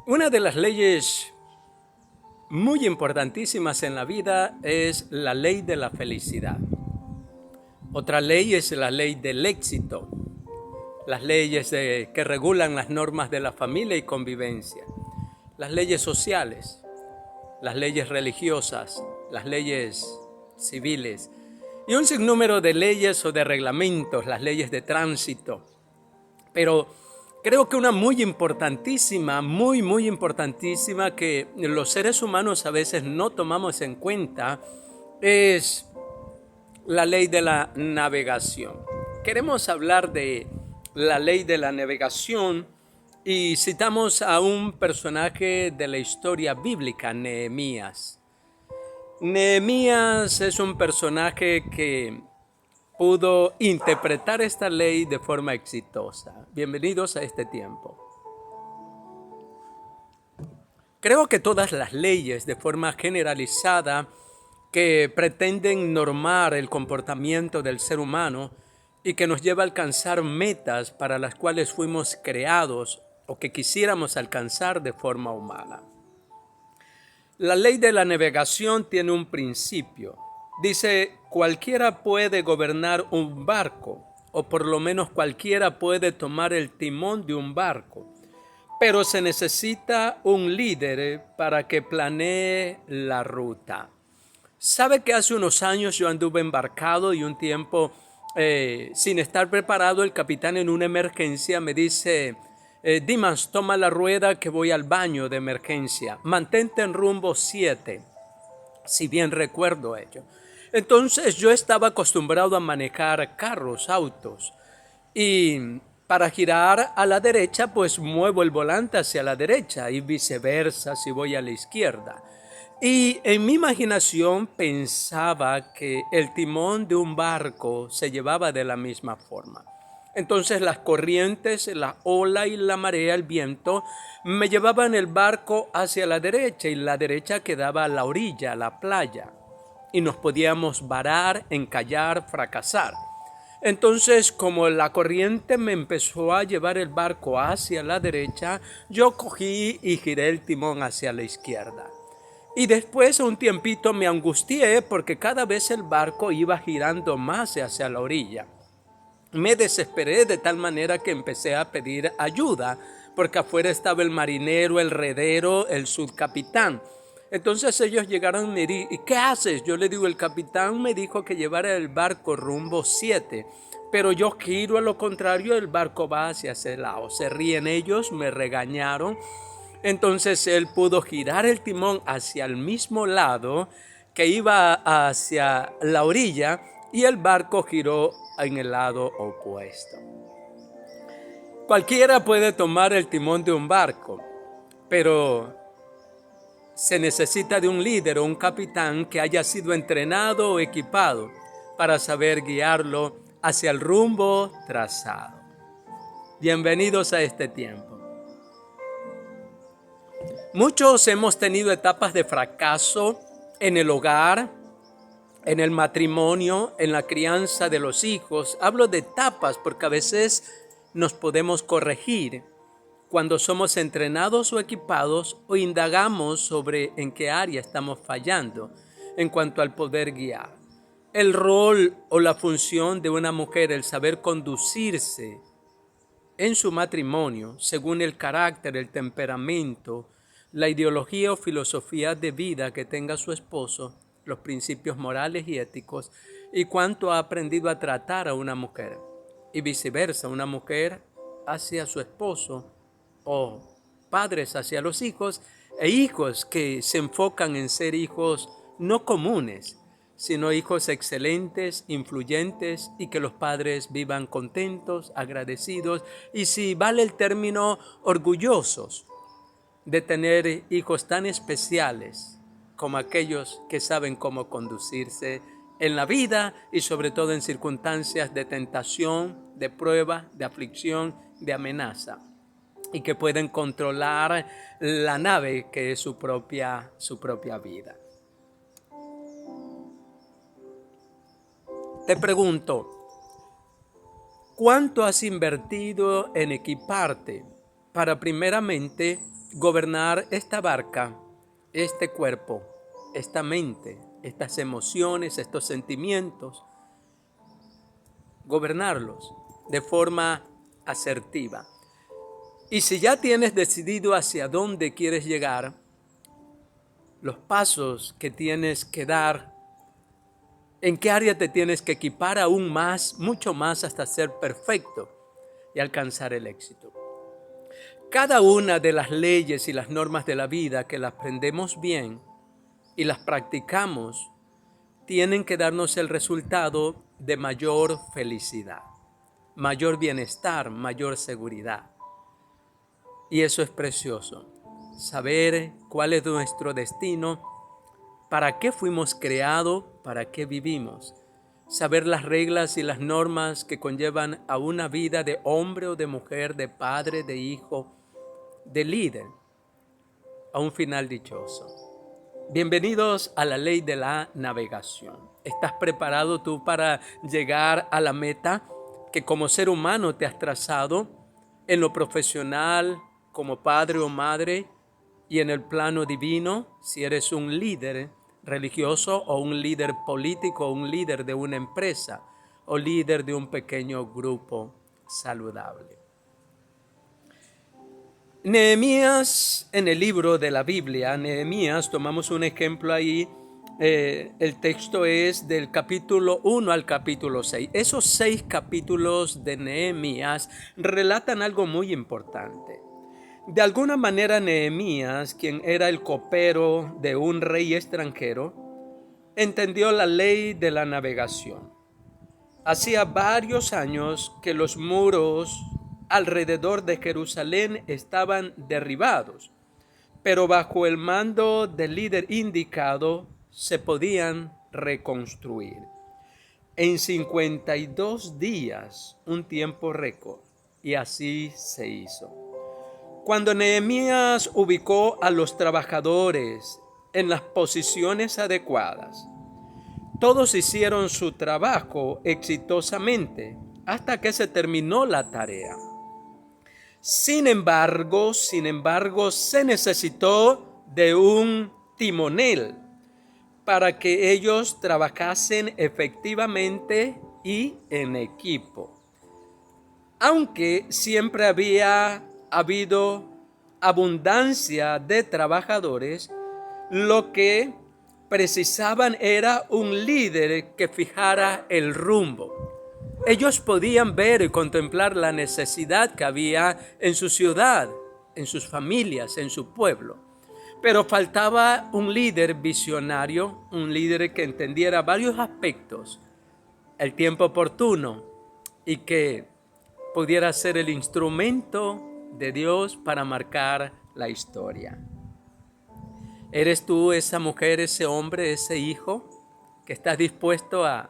Una de las leyes muy importantísimas en la vida es la ley de la felicidad. Otra ley es la ley del éxito, las leyes que regulan las normas de la familia y convivencia, las leyes sociales, las leyes religiosas, las leyes civiles y un sinnúmero de leyes o de reglamentos, las leyes de tránsito. Pero creo que una muy importantísima, muy importantísima que los seres humanos a veces no tomamos en cuenta es la ley de la navegación. Queremos hablar de la ley de la navegación y citamos a un personaje de la historia bíblica, Nehemías. Nehemías es un personaje que pudo interpretar esta ley de forma exitosa. Bienvenidos a este tiempo. Creo que todas las leyes de forma generalizada que pretenden normar el comportamiento del ser humano y que nos lleva a alcanzar metas para las cuales fuimos creados o que quisiéramos alcanzar de forma humana. La ley de la navegación tiene un principio. Dice, cualquiera puede gobernar un barco, o por lo menos cualquiera puede tomar el timón de un barco, pero se necesita un líder para que planee la ruta. ¿Sabe que hace unos años yo anduve embarcado y un tiempo sin estar preparado, el capitán en una emergencia me dice, Dimas, toma la rueda que voy al baño de emergencia, mantente en rumbo 7, si bien recuerdo ello. Entonces yo estaba acostumbrado a manejar carros, autos, y para girar a la derecha pues muevo el volante hacia la derecha y viceversa si voy a la izquierda. Y en mi imaginación pensaba que el timón de un barco se llevaba de la misma forma. Entonces las corrientes, la ola y la marea, el viento, me llevaban el barco hacia la derecha y la derecha quedaba a la orilla, a la playa. Y nos podíamos varar, encallar, fracasar. Entonces, como la corriente me empezó a llevar el barco hacia la derecha, yo cogí y giré el timón hacia la izquierda. Y después, un tiempito, me angustié porque cada vez el barco iba girando más hacia la orilla. Me desesperé de tal manera que empecé a pedir ayuda, porque afuera estaba el marinero, el redero, el subcapitán. Entonces ellos llegaron y me dijeron, ¿y qué haces? Yo le digo, el capitán me dijo que llevara el barco rumbo 7, pero yo giro a lo contrario, el barco va hacia ese lado. Se ríen ellos, me regañaron. Entonces él pudo girar el timón hacia el mismo lado que iba hacia la orilla y el barco giró en el lado opuesto. Cualquiera puede tomar el timón de un barco, pero se necesita de un líder o un capitán que haya sido entrenado o equipado para saber guiarlo hacia el rumbo trazado. Bienvenidos a este tiempo. Muchos hemos tenido etapas de fracaso en el hogar, en el matrimonio, en la crianza de los hijos. Hablo de etapas porque a veces nos podemos corregir cuando somos entrenados o equipados o indagamos sobre en qué área estamos fallando en cuanto al poder guiar. El rol o la función de una mujer, el saber conducirse en su matrimonio según el carácter, el temperamento, la ideología o filosofía de vida que tenga su esposo, los principios morales y éticos, y cuánto ha aprendido a tratar a una mujer, y viceversa, una mujer hacia su esposo, o padres hacia los hijos, e hijos que se enfocan en ser hijos no comunes, sino hijos excelentes, influyentes, y que los padres vivan contentos, agradecidos, y si vale el término, orgullosos de tener hijos tan especiales como aquellos que saben cómo conducirse en la vida y sobre todo en circunstancias de tentación, de prueba, de aflicción, de amenaza, y que pueden controlar la nave que es su propia vida. Te pregunto, ¿cuánto has invertido en equiparte para primeramente gobernar esta barca, este cuerpo, esta mente, estas emociones, estos sentimientos, gobernarlos de forma asertiva. Y si ya tienes decidido hacia dónde quieres llegar, los pasos que tienes que dar, en qué área te tienes que equipar aún más, mucho más hasta ser perfecto y alcanzar el éxito. Cada una de las leyes y las normas de la vida que las aprendemos bien y las practicamos, tienen que darnos el resultado de mayor felicidad, mayor bienestar, mayor seguridad. Y eso es precioso, saber cuál es nuestro destino, para qué fuimos creados, para qué vivimos, saber las reglas y las normas que conllevan a una vida de hombre o de mujer, de padre, de hijo, de líder, a un final dichoso. Bienvenidos a la ley de la navegación. ¿Estás preparado tú para llegar a la meta que como ser humano te has trazado en lo profesional, como padre o madre, y en el plano divino, si eres un líder religioso o un líder político o un líder de una empresa o líder de un pequeño grupo saludable? Nehemías, en el libro de la Biblia, Nehemías, tomamos un ejemplo ahí, el texto es del capítulo 1 al capítulo 6. Esos 6 capítulos de Nehemías relatan algo muy importante. De alguna manera Nehemías, quien era el copero de un rey extranjero, entendió la ley de la navegación. Hacía varios años que los muros alrededor de Jerusalén estaban derribados, pero bajo el mando del líder indicado se podían reconstruir. En 52 días, un tiempo récord, y así se hizo. Cuando Nehemías ubicó a los trabajadores en las posiciones adecuadas, todos hicieron su trabajo exitosamente hasta que se terminó la tarea. Sin embargo, se necesitó de un timonel para que ellos trabajasen efectivamente y en equipo. Aunque siempre había habido abundancia de trabajadores, lo que precisaban era un líder que fijara el rumbo. Ellos podían ver y contemplar la necesidad que había en su ciudad, en sus familias, en su pueblo. Pero faltaba un líder visionario, un líder que entendiera varios aspectos, el tiempo oportuno, y que pudiera ser el instrumento de Dios para marcar la historia. ¿Eres tú esa mujer, ese hombre, ese hijo que estás dispuesto a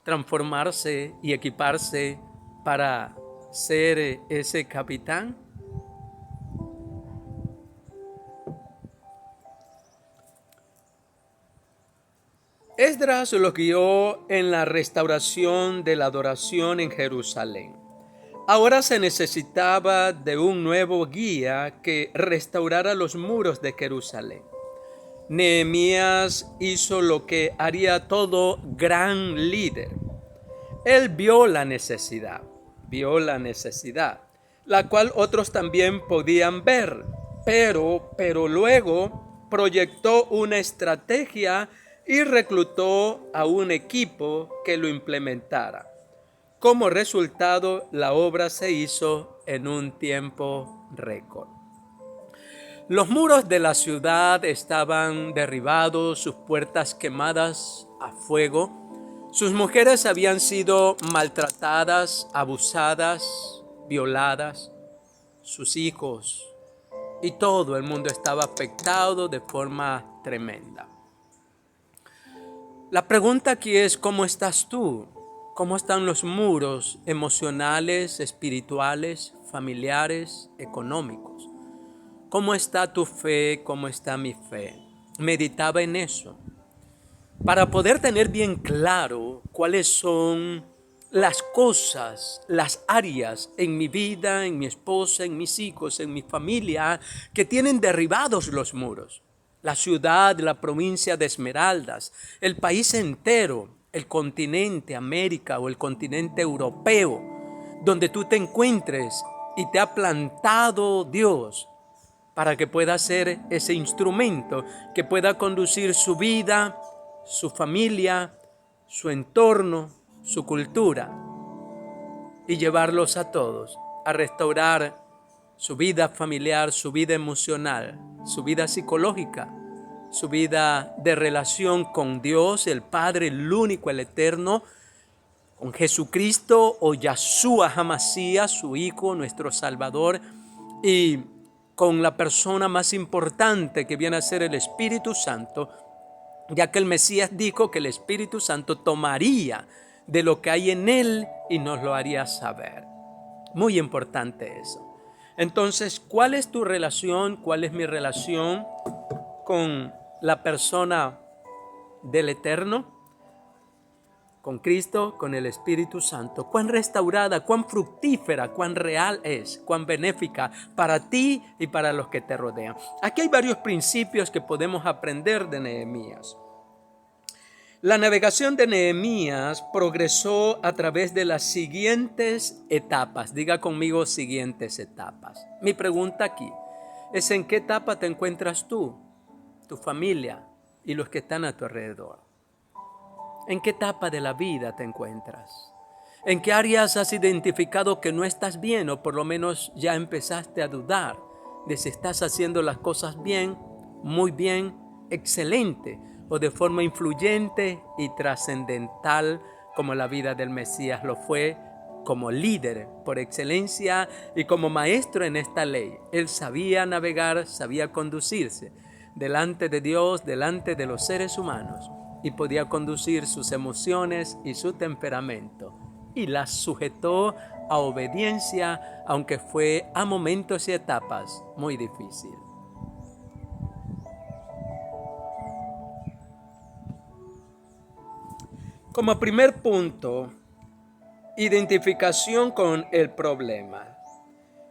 transformarse y equiparse para ser ese capitán? Esdras los guió en la restauración de la adoración en Jerusalén. Ahora se necesitaba de un nuevo guía que restaurara los muros de Jerusalén. Nehemías hizo lo que haría todo gran líder. Él vio la necesidad, la cual otros también podían ver, pero luego proyectó una estrategia y reclutó a un equipo que lo implementara. Como resultado, la obra se hizo en un tiempo récord. Los muros de la ciudad estaban derribados, sus puertas quemadas a fuego. Sus mujeres habían sido maltratadas, abusadas, violadas. Sus hijos y todo el mundo estaba afectado de forma tremenda. La pregunta aquí es: ¿cómo estás tú? ¿Cómo están los muros emocionales, espirituales, familiares, económicos? ¿Cómo está tu fe? ¿Cómo está mi fe? Meditaba en eso para poder tener bien claro cuáles son las cosas, las áreas en mi vida, en mi esposa, en mis hijos, en mi familia, que tienen derribados los muros. La ciudad, la provincia de Esmeraldas, el país entero, el continente América o el continente europeo, donde tú te encuentres y te ha plantado Dios para que pueda ser ese instrumento que pueda conducir su vida, su familia, su entorno, su cultura y llevarlos a todos a restaurar su vida familiar, su vida emocional, su vida psicológica, su vida de relación con Dios, el Padre, el único, el eterno, con Jesucristo o Yahshua HaMashiach, su Hijo, nuestro Salvador, y con la persona más importante que viene a ser el Espíritu Santo, ya que el Mesías dijo que el Espíritu Santo tomaría de lo que hay en él y nos lo haría saber. Muy importante eso. Entonces, ¿cuál es tu relación? ¿Cuál es mi relación con la persona del Eterno? Con Cristo, con el Espíritu Santo. Cuán restaurada, cuán fructífera, cuán real es, cuán benéfica para ti y para los que te rodean. Aquí hay varios principios que podemos aprender de Nehemías. La navegación de Nehemías progresó a través de las siguientes etapas. Diga conmigo siguientes etapas. Mi pregunta aquí es: ¿en qué etapa te encuentras tú, tu familia y los que están a tu alrededor? ¿En qué etapa de la vida te encuentras? ¿En qué áreas has identificado que no estás bien o por lo menos ya empezaste a dudar de si estás haciendo las cosas bien, muy bien, excelente o de forma influyente y trascendental como la vida del Mesías lo fue como líder por excelencia y como maestro en esta ley? Él sabía navegar, sabía conducirse delante de Dios, delante de los seres humanos, y podía conducir sus emociones y su temperamento, y las sujetó a obediencia, aunque fue a momentos y etapas muy difícil. Como primer punto, identificación con el problema.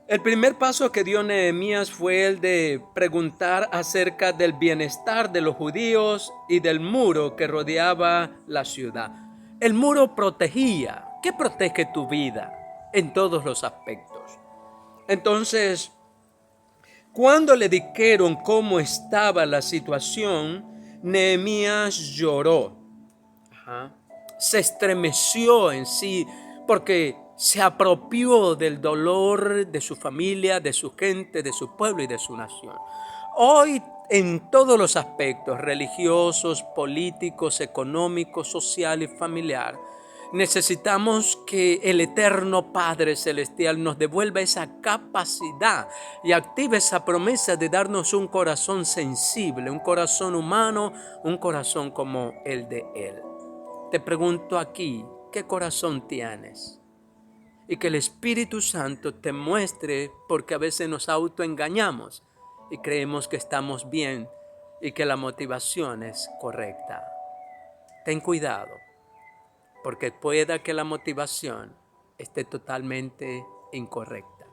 El primer paso que dio Nehemías fue el de preguntar acerca del bienestar de los judíos y del muro que rodeaba la ciudad. El muro protegía. ¿Qué protege tu vida? En todos los aspectos. Entonces, cuando le dijeron cómo estaba la situación, Nehemías lloró. Se estremeció en sí porque se apropió del dolor de su familia, de su gente, de su pueblo y de su nación. Hoy, en todos los aspectos religiosos, políticos, económicos, social y familiar, necesitamos que el eterno Padre Celestial nos devuelva esa capacidad y active esa promesa de darnos un corazón sensible, un corazón humano, un corazón como el de Él. Te pregunto aquí, ¿qué corazón tienes? Y que el Espíritu Santo te muestre, porque a veces nos autoengañamos y creemos que estamos bien y que la motivación es correcta. Ten cuidado, porque pueda que la motivación esté totalmente incorrecta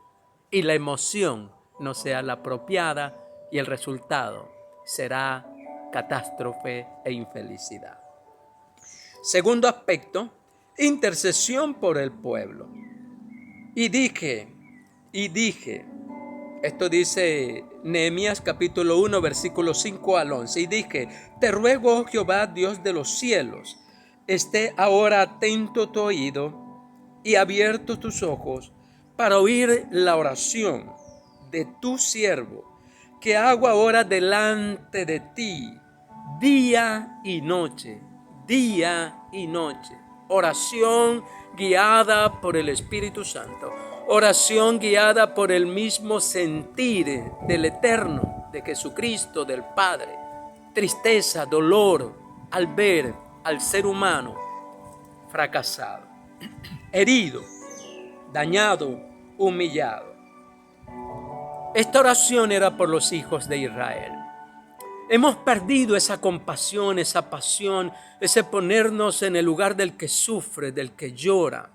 y la emoción no sea la apropiada y el resultado será catástrofe e infelicidad. Segundo aspecto, intercesión por el pueblo. Y dije, esto dice Nehemías capítulo 1, versículos 5 al 11, y dije, te ruego, oh Jehová, Dios de los cielos, esté ahora atento tu oído y abiertos tus ojos para oír la oración de tu siervo, que hago ahora delante de ti, día y noche, oración guiada por el Espíritu Santo, oración guiada por el mismo sentir del Eterno, de Jesucristo, del Padre, tristeza, dolor al ver al ser humano fracasado, herido, dañado, humillado. Esta oración era por los hijos de Israel. Hemos perdido esa compasión, esa pasión, ese ponernos en el lugar del que sufre, del que llora,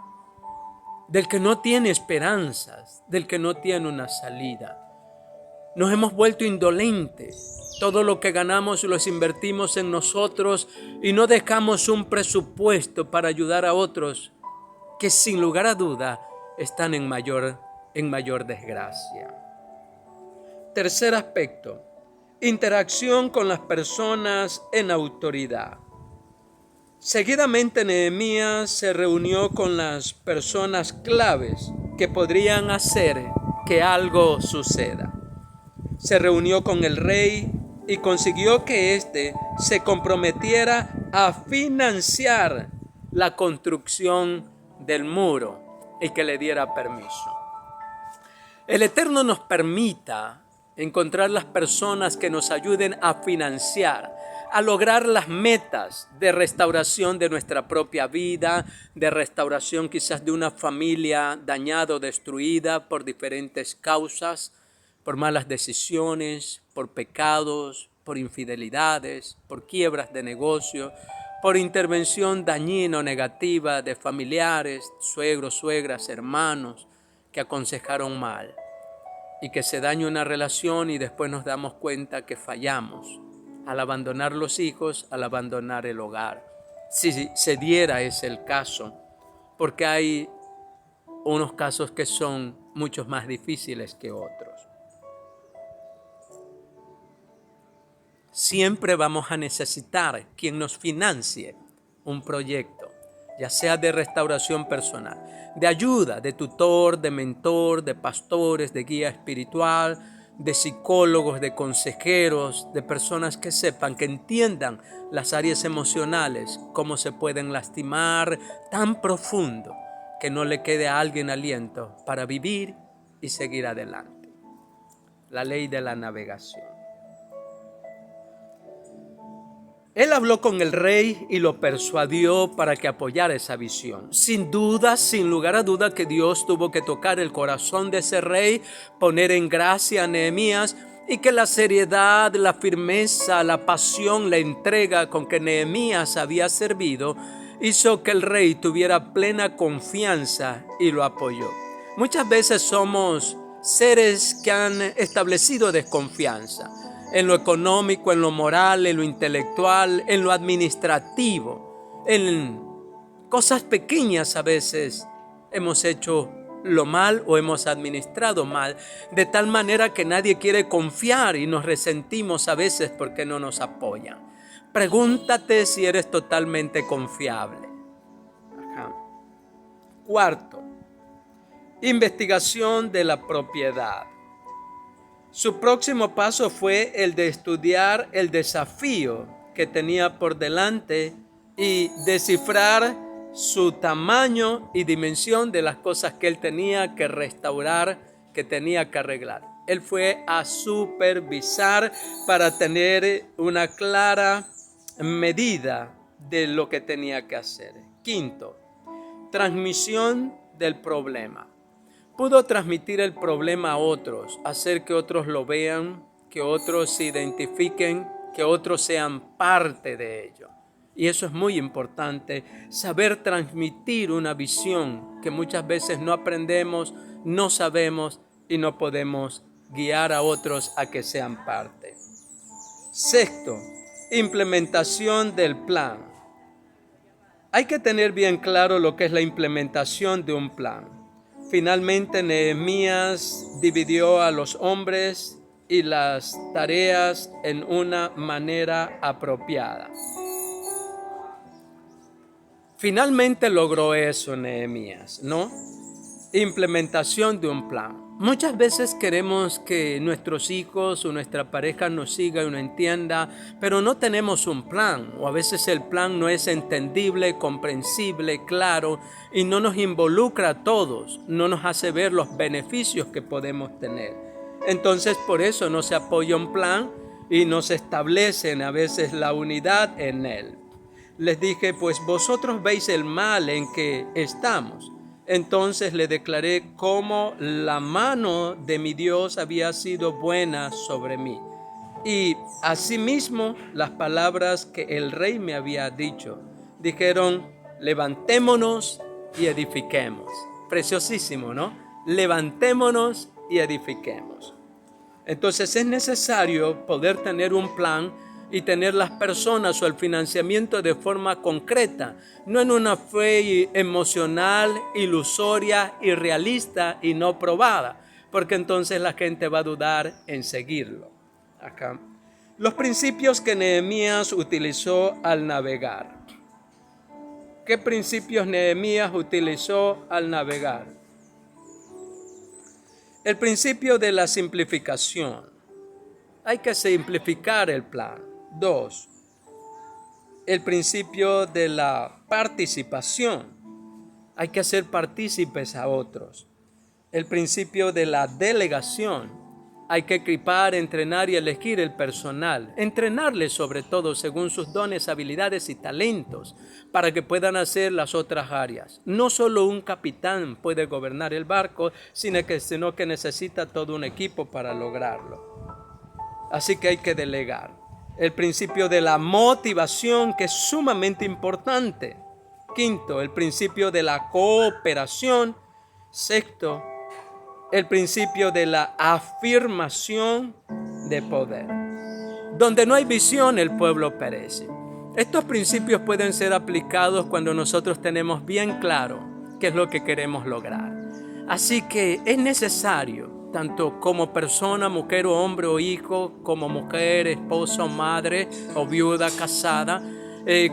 del que no tiene esperanzas, del que no tiene una salida. Nos hemos vuelto indolentes. Todo lo que ganamos lo invertimos en nosotros y no dejamos un presupuesto para ayudar a otros que sin lugar a duda están en mayor desgracia. Tercer aspecto, interacción con las personas en autoridad. Seguidamente Nehemías se reunió con las personas claves que podrían hacer que algo suceda. Se reunió con el rey y consiguió que éste se comprometiera a financiar la construcción del muro y que le diera permiso. El Eterno nos permita encontrar las personas que nos ayuden a financiar, a lograr las metas de restauración de nuestra propia vida, de restauración quizás de una familia dañada o destruida por diferentes causas, por malas decisiones, por pecados, por infidelidades, por quiebras de negocio, por intervención dañina o negativa de familiares, suegros, suegras, hermanos que aconsejaron mal y que se daña una relación y después nos damos cuenta que fallamos al abandonar los hijos, al abandonar el hogar. Si se diera ese el caso, porque hay unos casos que son muchos más difíciles que otros. Siempre vamos a necesitar quien nos financie un proyecto, ya sea de restauración personal, de ayuda, de tutor, de mentor, de pastores, de guía espiritual, de psicólogos, de consejeros, de personas que sepan, que entiendan las áreas emocionales, cómo se pueden lastimar tan profundo que no le quede a alguien aliento para vivir y seguir adelante. La ley de la navegación. Él habló con el rey y lo persuadió para que apoyara esa visión. Sin duda, sin lugar a duda que Dios tuvo que tocar el corazón de ese rey, poner en gracia a Nehemías y que la seriedad, la firmeza, la pasión, la entrega con que Nehemías había servido hizo que el rey tuviera plena confianza y lo apoyó. Muchas veces somos seres que han establecido desconfianza en lo económico, en lo moral, en lo intelectual, en lo administrativo, en cosas pequeñas a veces hemos hecho lo mal o hemos administrado mal, de tal manera que nadie quiere confiar y nos resentimos a veces porque no nos apoyan. Pregúntate si eres totalmente confiable. Cuarto, investigación de la propiedad. Su próximo paso fue el de estudiar el desafío que tenía por delante y descifrar su tamaño y dimensión de las cosas que él tenía que restaurar, que tenía que arreglar. Él fue a supervisar para tener una clara medida de lo que tenía que hacer. Quinto, transmisión del problema. Pudo transmitir el problema a otros, hacer que otros lo vean, que otros se identifiquen, que otros sean parte de ello. Y eso es muy importante, saber transmitir una visión que muchas veces no aprendemos, no sabemos y no podemos guiar a otros a que sean parte. Sexto, implementación del plan. Hay que tener bien claro lo que es la implementación de un plan. Finalmente Nehemías dividió a los hombres y las tareas en una manera apropiada. Finalmente logró eso Nehemías, ¿no? Implementación de un plan. Muchas veces queremos que nuestros hijos o nuestra pareja nos siga y nos entienda, pero no tenemos un plan, o a veces el plan no es entendible, comprensible, claro, y no nos involucra a todos, no nos hace ver los beneficios que podemos tener. Entonces por eso no se apoya un plan y no se establecen a veces la unidad en él. Les dije, pues vosotros veis el mal en que estamos. Entonces le declaré cómo la mano de mi Dios había sido buena sobre mí. Y asimismo las palabras que el rey me había dicho, dijeron: levantémonos y edifiquemos. Preciosísimo, ¿no? Levantémonos y edifiquemos. Entonces es necesario poder tener un plan y tener las personas o el financiamiento de forma concreta, no en una fe emocional, ilusoria, irrealista y no probada, porque entonces la gente va a dudar en seguirlo. Acá. Los principios que Nehemías utilizó al navegar. ¿Qué principios Nehemías utilizó al navegar? El principio de la simplificación. Hay que simplificar el plan. 2. El principio de la participación. Hay que hacer partícipes a otros. El principio de la delegación. Hay que equipar, entrenar y elegir el personal. Entrenarles sobre todo según sus dones, habilidades y talentos para que puedan hacer las otras áreas. No solo un capitán puede gobernar el barco, sino que necesita todo un equipo para lograrlo. Así que hay que delegar. El principio de la motivación, que es sumamente importante. 5, el principio de la cooperación. 6, el principio de la afirmación de poder. Donde no hay visión, el pueblo perece. Estos principios pueden ser aplicados cuando nosotros tenemos bien claro qué es lo que queremos lograr. Así que es necesario, tanto como persona, mujer o hombre o hijo, como mujer, esposa o madre o viuda casada,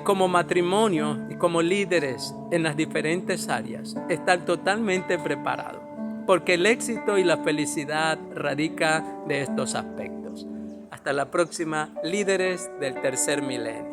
como matrimonio y como líderes en las diferentes áreas, estar totalmente preparados. Porque el éxito y la felicidad radica de estos aspectos. Hasta la próxima, líderes del tercer milenio.